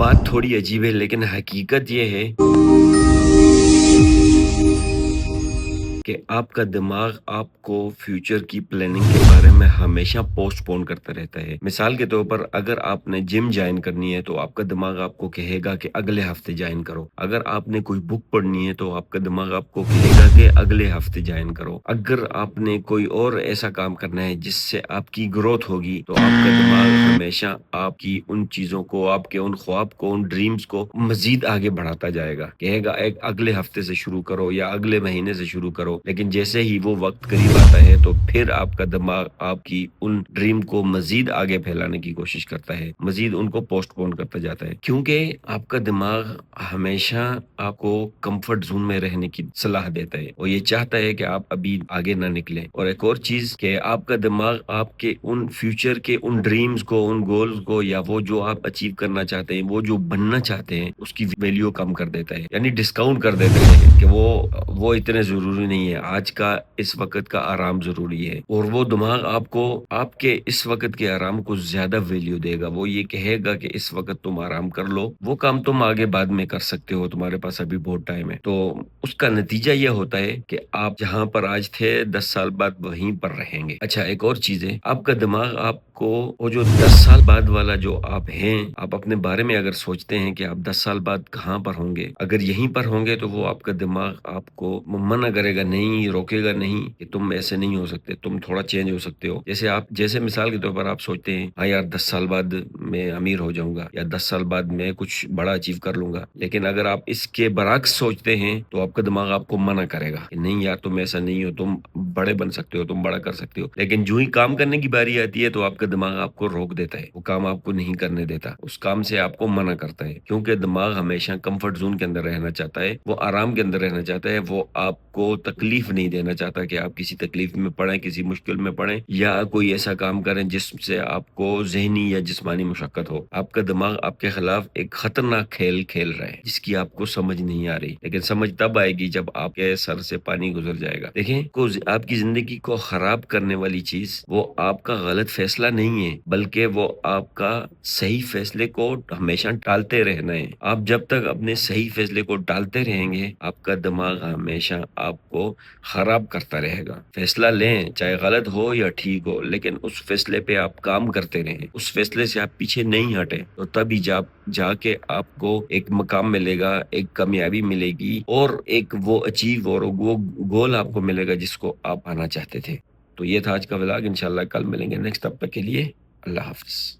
बात थोड़ी अजीब है लेकिन हकीकत ये है कि आपका दिमाग आपको फ्यूचर की प्लानिंग के बारे में हमेशा पोस्टपोन करता रहता है। मिसाल के तौर पर अगर आपने जिम जॉइन करनी है तो आपका दिमाग आपको कहेगा कि अगले हफ्ते जॉइन करो। अगर आपने कोई बुक पढ़नी है तो आपका दिमाग आपको कहेगा कि अगले हफ्ते जॉइन करो। अगर आपने कोई और ऐसा काम करना है जिससे आपकी ग्रोथ होगी तो आपका दिमाग हमेशा आपकी उन चीजों को, आपके उन ख्वाब को, उन ड्रीम्स को मजीद आगे बढ़ाता जाएगा। कहेगा एक अगले हफ्ते से शुरू करो या अगले महीने से शुरू करो। लेकिन जैसे ही वो वक्त करीब आता है तो फिर आपका दिमाग आपकी उन ड्रीम को मजीद आगे फैलाने की कोशिश करता है, मजीद उनको पोस्टपोन करता जाता है, क्योंकि आपका दिमाग हमेशा आपको कंफर्ट जोन में रहने की सलाह देता है और ये चाहता है कि आप अभी आगे ना निकलें। और एक और चीज कि आपका दिमाग आपके उन फ्यूचर के उन ड्रीम्स को, उन गोल्स को, या वो जो आप अचीव करना चाहते हैं, वो जो बनना चाहते हैं, उसकी वैल्यू कम कर देता है, यानी डिस्काउंट कर देता है कि वो इतने जरूरी नहीं है। आज का इस वक्त का आराम जरूरी है और वो दिमाग आपको आपके इस वक्त के आराम को ज्यादा वैल्यू देगा। वो ये कहेगा कि इस वक्त तुम आराम कर लो, वो काम तुम आगे बाद में कर सकते हो, तुम्हारे पास अभी बहुत टाइम है। तो उसका नतीजा ये होता है कि आप जहां पर आज थे 10 साल बाद वहीं पर रहेंगे। अच्छा, एक और चीज है, आपका दिमाग आपको वो जो 10 साल बाद वाला जो आप हैं, आप अपने बारे में अगर सोचते हैं कि आप 10 साल बाद कहाँ पर होंगे, अगर यहीं पर होंगे तो वो आपका दिमाग आपको मना करेगा नहीं, रोकेगा नहीं कि तुम ऐसे नहीं हो सकते, तुम थोड़ा चेंज हो सकते हो। जैसे मिसाल के तौर पर आप सोचते हैं हाँ यार 10 साल बाद मैं अमीर हो जाऊंगा या 10 साल बाद मैं कुछ बड़ा अचीव कर लूंगा, लेकिन अगर आप इसके बरक्स सोचते हैं तो आपका दिमाग आपको मना करेगा कि नहीं यार तुम ऐसा नहीं हो, तुम बड़े बन सकते हो, तुम बड़ा कर सकते हो। लेकिन जो ही काम करने की बारी आती है तो आपका दिमाग आपको रोक देता है, वो काम आपको नहीं करने देता, उस काम से आपको मना करता है, क्योंकि दिमाग हमेशा कंफर्ट जोन के अंदर रहना चाहता है, वो आराम के अंदर रहना चाहता है, वो आपको तकलीफ नहीं देना चाहता कि आप किसी तकलीफ में पड़े, किसी मुश्किल में पड़े या कोई ऐसा काम करें जिससे आपको जहनी या जिस्मानी मुशक्कत हो। आपका दिमाग आपके खिलाफ एक खतरनाक खेल खेल रहा है जिसकी आपको समझ नहीं आ रही, लेकिन समझ तब आएगी जब आपके सर से पानी गुजर जाएगा। देखें, आपकी जिंदगी को खराब करने वाली चीज वो आपका गलत फैसला नहीं है, बल्कि वो आपका सही फैसले को हमेशा टालते रहना है। आप जब तक अपने सही फैसले को टालते रहेंगे आपका दिमाग हमेशा आपको खराब करता रहेगा। फैसला लें, चाहे गलत हो या ठीक हो, लेकिन उस फैसले पे आप काम करते रहें, उस फैसले से आप पीछे नहीं हटे, तो तभी जाके आपको एक मकाम मिलेगा, एक कामयाबी मिलेगी और एक वो अचीव और वो गोल आपको मिलेगा जिसको आप पाना चाहते थे। तो ये था आज का व्लॉग। इंशाल्लाह कल मिलेंगे नेक्स्ट। तब तक के लिए अल्लाह हाफिज।